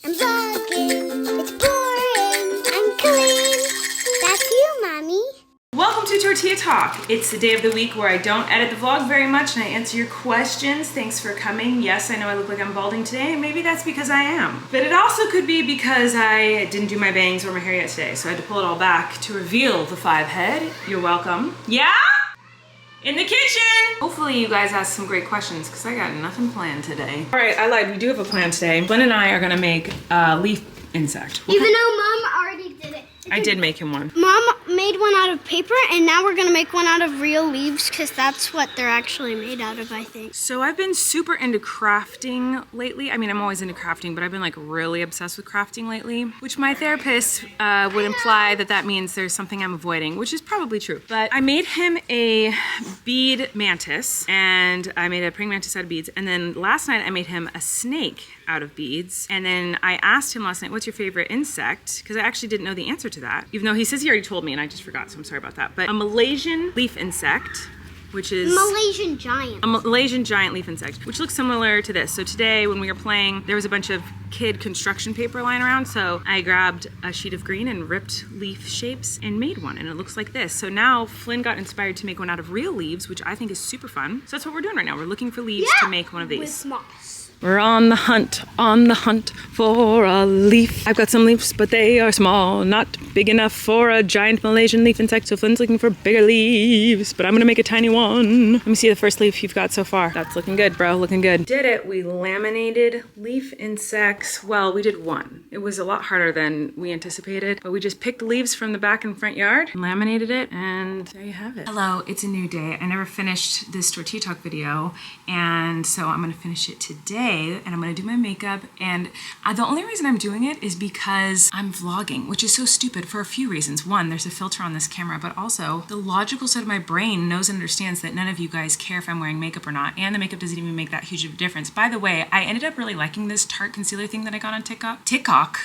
I'm vlogging. It's boring. I'm Colleen. That's you, Mommy. Welcome to Tortilla Talk. It's the day of the week where I don't edit the vlog very much and I answer your questions. Thanks for coming. Yes, I know I look like I'm balding today, and maybe that's because I am. But it also could be because I didn't do my bangs or my hair yet today, so I had to pull it all back to reveal the 5 head. You're welcome. Yeah? In the kitchen! Hopefully you guys asked some great questions because I got nothing planned today. All right, I lied. We do have a plan today. Flynn and I are gonna make a leaf insect. Even though Mom already did it. I did make him one. Mom made one out of paper, and now we're gonna make one out of real leaves because that's what they're actually made out of, I think. So I've been super into crafting lately. I mean, I'm always into crafting, but I've been like really obsessed with crafting lately, which my therapist would imply that that means there's something I'm avoiding, which is probably true. But I made him a bead mantis, and I made a praying mantis out of beads. And then last night I made him a snake out of beads. And then I asked him last night, what's your favorite insect? Because I actually didn't know the answer to that, even though he says he already told me and I just forgot, so I'm sorry about that. But a Malaysian leaf insect, which is Malaysian giant. a Malaysian giant leaf insect, which looks similar to this. So today when we were playing, there was a bunch of kid construction paper lying around, so I grabbed a sheet of green and ripped leaf shapes and made one, and it looks like this. So now Flynn got inspired to make one out of real leaves, which I think is super fun. So that's what we're doing right now. We're looking for leaves to make one of these. With moss. We're on the hunt for a leaf. I've got some leaves, but they are small, not big enough for a giant Malaysian leaf insect. So Flynn's looking for bigger leaves, but I'm gonna make a tiny one. Let me see the first leaf you've got so far. That's looking good, bro, looking good. Did it, we laminated leaf insects. Well, we did one. It was a lot harder than we anticipated, but we just picked the leaves from the back and front yard, laminated it, and there you have it. Hello, it's a new day. I never finished this Tortilla Talk video, and so I'm gonna finish it today. And I'm gonna do my makeup, and the only reason I'm doing it is because I'm vlogging, which is so stupid for a few reasons. One, there's a filter on this camera, but also the logical side of my brain knows and understands that none of you guys care if I'm wearing makeup or not, and the makeup doesn't even make that huge of a difference. By the way, I ended up really liking this Tarte concealer thing that I got on TikTok.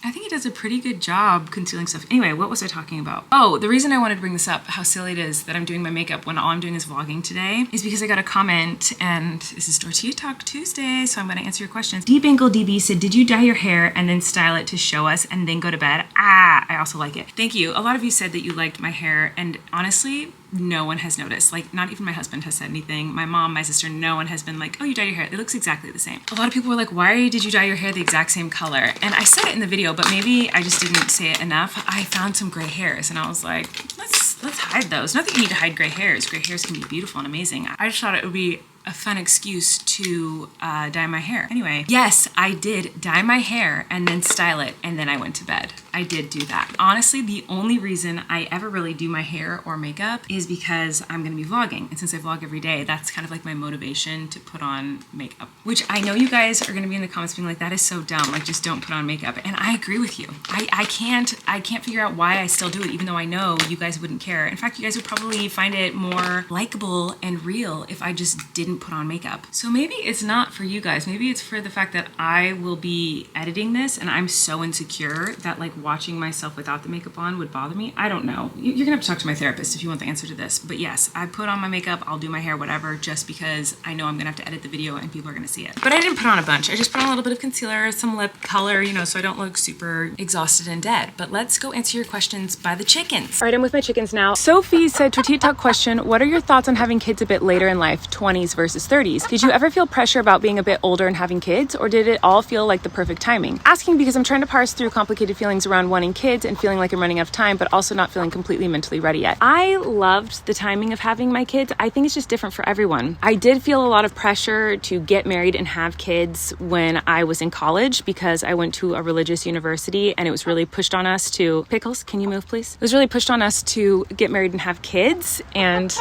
I think it does a pretty good job concealing stuff. Anyway, what was I talking about? Oh, the reason I wanted to bring this up, how silly it is that I'm doing my makeup when all I'm doing is vlogging today, is because I got a comment, and this is Tortilla Talk Tuesday, so I'm gonna answer your questions. DB said, did you dye your hair and then style it to show us and then go to bed? I also like it. Thank you. A lot of you said that you liked my hair, and honestly, no one has noticed. Like, not even my husband has said anything. My mom, my sister, no one has been like, oh, you dyed your hair. It looks exactly the same. A lot of people were like, why did you dye your hair the exact same color? And I said it in the video, but maybe I just didn't say it enough. I found some gray hairs, and I was like, let's hide those. Not that you need to hide gray hairs. Gray hairs can be beautiful and amazing. I just thought it would be a fun excuse to dye my hair. Anyway, yes, I did dye my hair and then style it, and then I went to bed. I did do that. Honestly, the only reason I ever really do my hair or makeup is because I'm gonna be vlogging. And since I vlog every day, that's kind of like my motivation to put on makeup, which I know you guys are gonna be in the comments being like, that is so dumb, like just don't put on makeup. And I agree with you. I can't figure out why I still do it, even though I know you guys wouldn't care. In fact, you guys would probably find it more likable and real if I just didn't put on makeup. So maybe it's not for you guys. Maybe it's for the fact that I will be editing this and I'm so insecure that like watching myself without the makeup on would bother me. I don't know. You're gonna have to talk to my therapist if you want the answer to this. But yes, I put on my makeup, I'll do my hair, whatever, just because I know I'm gonna have to edit the video and people are gonna see it. But I didn't put on a bunch. I just put on a little bit of concealer, some lip color, you know, so I don't look super exhausted and dead. But let's go answer your questions by the chickens. All right, I'm with my chickens now. Sophie said, Tortilla Talk question, what are your thoughts on having kids a bit later in life, 20s versus 30s? Did you ever feel pressure about being a bit older and having kids, or did it all feel like the perfect timing? Asking because I'm trying to parse through complicated feelings around wanting kids and feeling like I'm running out of time, but also not feeling completely mentally ready yet. I loved the timing of having my kids. I think it's just different for everyone. I did feel a lot of pressure to get married and have kids when I was in college because I went to a religious university and it was really pushed on us to, Pickles, can you move please? It was really pushed on us to get married and have kids, and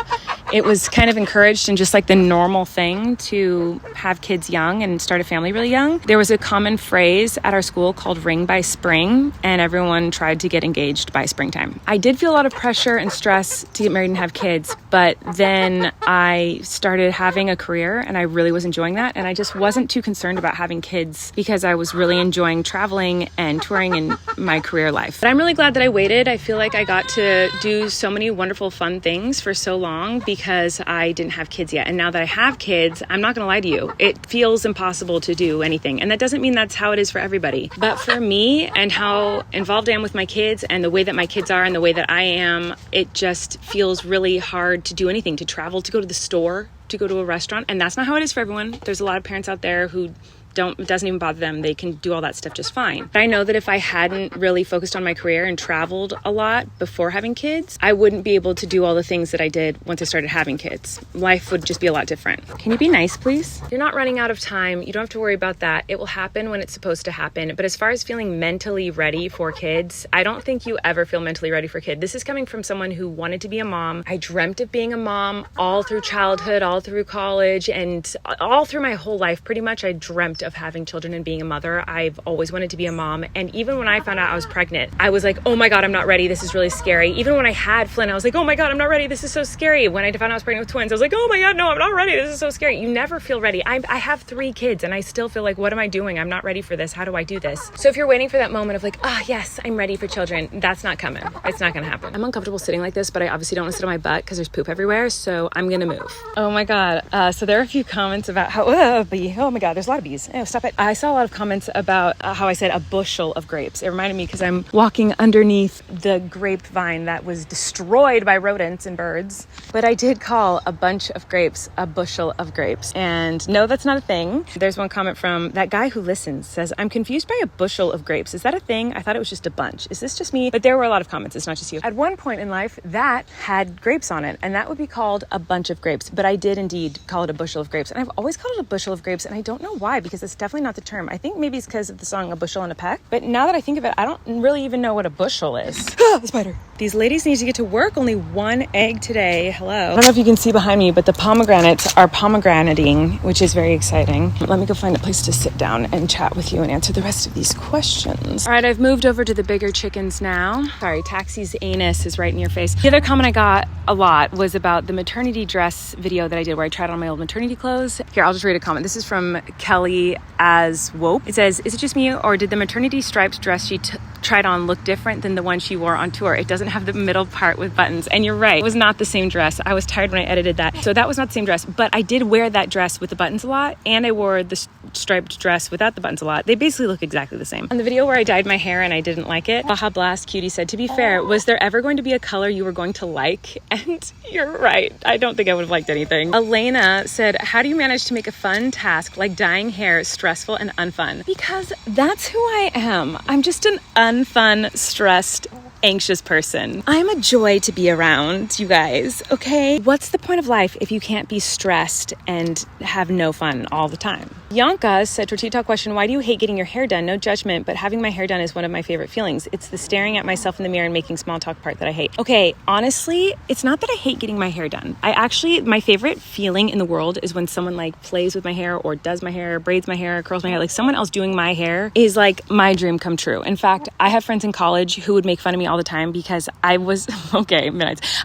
it was kind of encouraged and just like the normal thing to have kids young and start a family really young. There was a common phrase at our school called ring by spring, and everyone tried to get engaged by springtime. I did feel a lot of pressure and stress to get married and have kids, but then I started having a career and I really was enjoying that, and I just wasn't too concerned about having kids because I was really enjoying traveling and touring in my career life. But I'm really glad that I waited. I feel like I got to do so many wonderful fun things for so long because I didn't have kids yet, and now that I have kids, I'm not gonna lie to you, it feels impossible to do anything. And that doesn't mean that's how it is for everybody. But for me and how involved I am with my kids and the way that my kids are and the way that I am, it just feels really hard to do anything, to travel, to go to the store, to go to a restaurant. And that's not how it is for everyone. There's a lot of parents out there who it doesn't even bother them. They can do all that stuff just fine. But I know that if I hadn't really focused on my career and traveled a lot before having kids, I wouldn't be able to do all the things that I did once I started having kids. Life would just be a lot different. Can you be nice, please? You're not running out of time. You don't have to worry about that. It will happen when it's supposed to happen. But as far as feeling mentally ready for kids, I don't think you ever feel mentally ready for kids. This is coming from someone who wanted to be a mom. I dreamt of being a mom all through childhood, all through college, and all through my whole life. Pretty much I dreamt of having children and being a mother. I've always wanted to be a mom. And even when I found out I was pregnant, I was like, oh my God, I'm not ready. This is really scary. Even when I had Flynn, I was like, oh my God, I'm not ready. This is so scary. When I found out I was pregnant with twins, I was like, oh my God, no, I'm not ready. This is so scary. You never feel ready. I have 3 kids and I still feel like, what am I doing? I'm not ready for this. How do I do this? So if you're waiting for that moment of like, oh yes, I'm ready for children, that's not coming. It's not going to happen. I'm uncomfortable sitting like this, but I obviously don't want to sit on my butt because there's poop everywhere. So I'm going to move. Oh my God. So there are a few comments about how, oh my God, there's a lot of bees. Oh, stop it. I saw a lot of comments about how I said a bushel of grapes. It reminded me because I'm walking underneath the grapevine that was destroyed by rodents and birds. But I did call a bunch of grapes a bushel of grapes. And no, that's not a thing. There's one comment from that guy who listens, says, I'm confused by a bushel of grapes. Is that a thing? I thought it was just a bunch. Is this just me? But there were a lot of comments. It's not just you. At one point in life, that had grapes on it, and that would be called a bunch of grapes. But I did indeed call it a bushel of grapes. And I've always called it a bushel of grapes, and I don't know why, because it's definitely not the term. I think maybe it's because of the song A Bushel and a Peck. But now that I think of it, I don't really even know what a bushel is. The spider. These ladies need to get to work. Only 1 egg today. Hello. I don't know if you can see behind me, but the pomegranates are pomegranating, which is very exciting. Let me go find a place to sit down and chat with you and answer the rest of these questions. All right, I've moved over to the bigger chickens now. Sorry, Taxi's anus is right in your face. The other comment I got a lot was about the maternity dress video that I did where I tried on my old maternity clothes. Here, I'll just read a comment. This is from Kelly as Wope. It says, is it just me or did the maternity striped dress she tried on look different than the one she wore on tour? It doesn't have the middle part with buttons. And you're right, it was not the same dress. I was tired when I edited that. So that was not the same dress, but I did wear that dress with the buttons a lot, and I wore the striped dress without the buttons a lot. They basically look exactly the same. On the video where I dyed my hair and I didn't like it, Baja Blast Cutie said, to be fair, was there ever going to be a color you were going to like? And you're right. I don't think I would have liked anything. Elena said, how do you manage to make a fun task like dyeing hair stressful and unfun? Because that's who I am. I'm just an unfun, stressed, anxious person. I'm a joy to be around, you guys, okay? What's the point of life if you can't be stressed and have no fun all the time? Yanka said to a TikTok question, why do you hate getting your hair done? No judgment, but having my hair done is one of my favorite feelings. It's the staring at myself in the mirror and making small talk part that I hate. Okay, honestly, it's not that I hate getting my hair done. My favorite feeling in the world is when someone like plays with my hair or does my hair, braids my hair, curls my hair. Like someone else doing my hair is like my dream come true. In fact, I have friends in college who would make fun of me all the time because I was,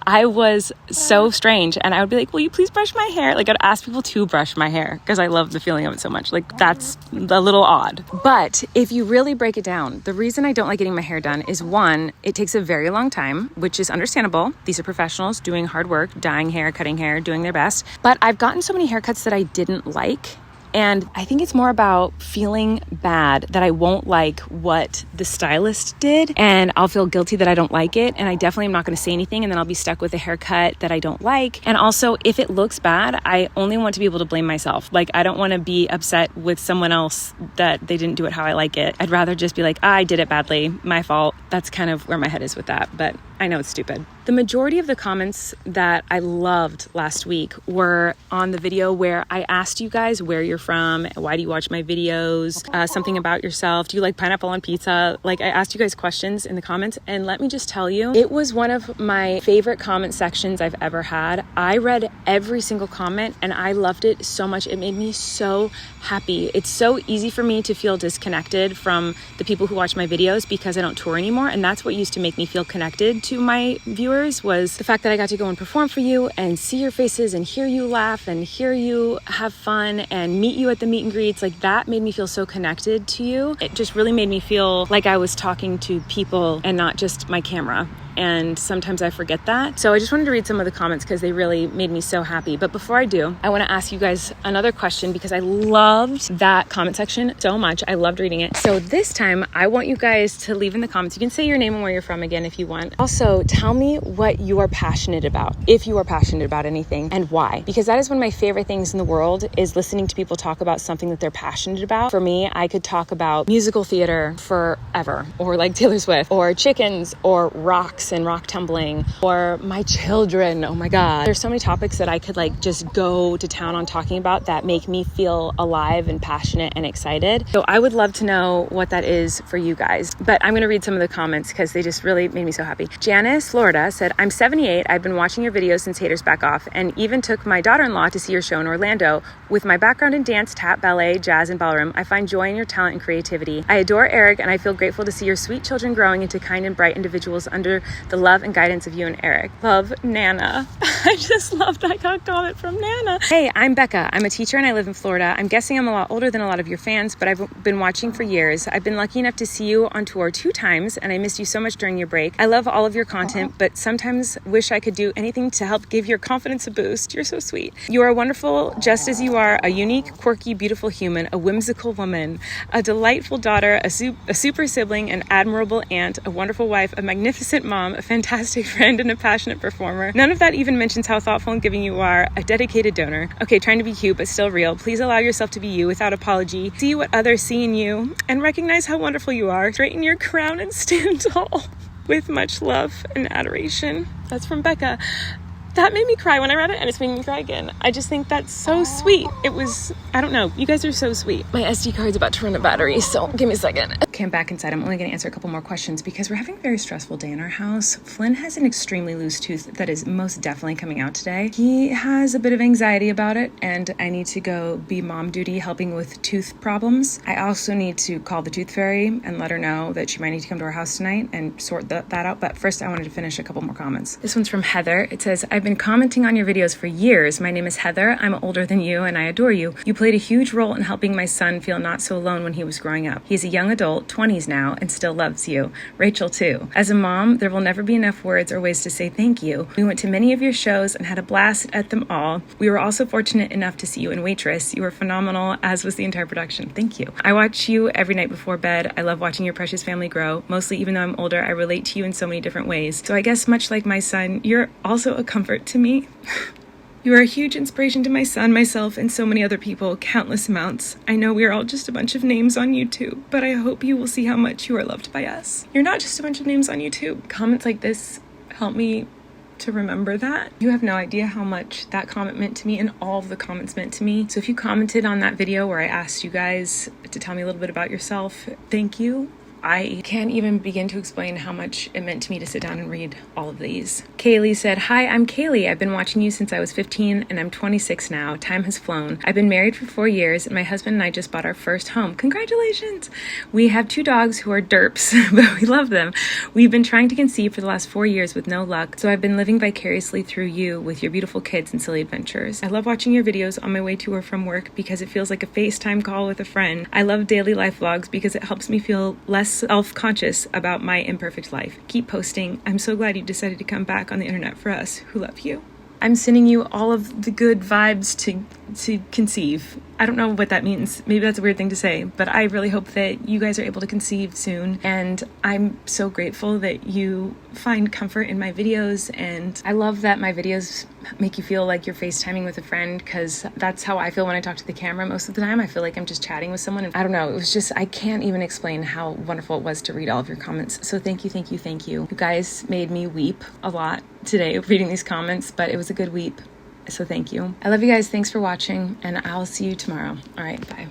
I was so strange and I would be like, will you please brush my hair? Like I'd ask people to brush my hair because I love the feeling of it so much. Like that's a little odd. But if you really break it down, the reason I don't like getting my hair done is one, it takes a very long time, which is understandable. These are professionals doing hard work, dyeing hair, cutting hair, doing their best. But I've gotten so many haircuts that I didn't like. And I think it's more about feeling bad that I won't like what the stylist did, and I'll feel guilty that I don't like it, and I definitely am not going to say anything, and then I'll be stuck with a haircut that I don't like. And also, if it looks bad, I only want to be able to blame myself. Like, I don't want to be upset with someone else that they didn't do it how I like it. I'd rather just be like, I did it badly, my fault. That's kind of where my head is with that, but I know it's stupid. The majority of the comments that I loved last week were on the video where I asked you guys where you're from, why do you watch my videos, something about yourself, do you like pineapple on pizza? Like I asked you guys questions in the comments, and let me just tell you, it was one of my favorite comment sections I've ever had. I read every single comment and I loved it so much. It made me so happy. It's so easy for me to feel disconnected from the people who watch my videos because I don't tour anymore, and that's what used to make me feel connected to my viewers, was the fact that I got to go and perform for you and see your faces and hear you laugh and hear you have fun and meet you at the meet and greets. Like that made me feel so connected to you. It just really made me feel like I was talking to people and not just my camera. and sometimes I forget that. So I just wanted to read some of the comments because they really made me so happy. But before I do, I want to ask you guys another question because I loved that comment section so much. I loved reading it. So this time I want you guys to leave in the comments. You can say your name and where you're from again if you want. Also, tell me what you are passionate about, if you are passionate about anything, and why. Because that is one of my favorite things in the world, is listening to people talk about something that they're passionate about. For me, I could talk about musical theater forever, or like Taylor Swift, or chickens, or rocks and rock tumbling, or my children. Oh my God. There's so many topics that I could like just go to town on talking about that make me feel alive and passionate and excited. So I would love to know what that is for you guys. But I'm going to read some of the comments because they just really made me so happy. Janice, Florida said, I'm 78. I've been watching your videos since Haters Back Off, and even took my daughter-in-law to see your show in Orlando. With my background in dance, tap, ballet, jazz, and ballroom, I find joy in your talent and creativity. I adore Eric, and I feel grateful to see your sweet children growing into kind and bright individuals under the love and guidance of you and Eric. Love, Nana. I just love that comment from Nana. Hey, I'm Becca. I'm a teacher and I live in Florida. I'm guessing I'm a lot older than a lot of your fans, but I've been watching for years. I've been lucky enough to see you on tour 2 times, and I missed you so much during your break. I love all of your content, but sometimes wish I could do anything to help give your confidence a boost. You're so sweet. You are wonderful just as you are, a unique, quirky, beautiful human, a whimsical woman, a delightful daughter, a super sibling, an admirable aunt, a wonderful wife, a magnificent mom, a fantastic friend, and a passionate performer. None of that even mentions how thoughtful and giving you are, a dedicated donor. Okay, trying to be cute, but still real. Please allow yourself to be you without apology. See what others see in you and recognize how wonderful you are. Straighten your crown and stand tall. With much love and adoration. That's from Becca. That made me cry when I read it, and it's making me cry again. I just think that's so sweet. It was, I don't know, you guys are so sweet. My SD card's about to run out of battery, so give me a second. Okay, I'm back inside. I'm only gonna answer a couple more questions because we're having a very stressful day in our house. Flynn has an extremely loose tooth that is most definitely coming out today. He has a bit of anxiety about it, and I need to go be mom duty helping with tooth problems. I also need to call the tooth fairy and let her know that she might need to come to our house tonight and sort that out. But first, I wanted to finish a couple more comments. This one's from Heather. It says, I've been commenting on your videos for years. My name is Heather. I'm older than you and I adore you. You played a huge role in helping my son feel not so alone when he was growing up. He's a young adult, 20s now, and still loves you. Rachel too. As a mom, there will never be enough words or ways to say thank you. We went to many of your shows and had a blast at them all. We were also fortunate enough to see you in Waitress. You were phenomenal, as was the entire production. Thank you. I watch you every night before bed. I love watching your precious family grow. Mostly, even though I'm older, I relate to you in so many different ways. So I guess much like my son, you're also a comfort to me. You are a huge inspiration to my son, myself, and so many other people, countless amounts. I know we are all just a bunch of names on YouTube, but I hope you will see how much you are loved by us. You're not just a bunch of names on YouTube. Comments like this help me to remember that. You have no idea how much that comment meant to me, and all of the comments meant to me. So if you commented on that video where I asked you guys to tell me a little bit about yourself, thank you. I can't even begin to explain how much it meant to me to sit down and read all of these. Kaylee said, hi, I'm Kaylee. I've been watching you since I was 15 and I'm 26 now. Time has flown. I've been married for 4 years and my husband and I just bought our first home. Congratulations. We have 2 dogs who are derps, but we love them. We've been trying to conceive for the last 4 years with no luck. So I've been living vicariously through you with your beautiful kids and silly adventures. I love watching your videos on my way to or from work because it feels like a FaceTime call with a friend. I love daily life vlogs because it helps me feel less self-conscious about my imperfect life. Keep posting. I'm so glad you decided to come back on the internet for us who love you. I'm sending you all of the good vibes to conceive. I don't know what that means. Maybe that's a weird thing to say, but I really hope that you guys are able to conceive soon. And I'm so grateful that you find comfort in my videos. And I love that my videos make you feel like you're FaceTiming with a friend, because that's how I feel when I talk to the camera most of the time. I feel like I'm just chatting with someone. And I don't know. It was just, I can't even explain how wonderful it was to read all of your comments. So thank you, thank you, thank you. You guys made me weep a lot today reading these comments, but it was a good weep. So thank you. I love you guys. Thanks for watching, and I'll see you tomorrow. All right, bye.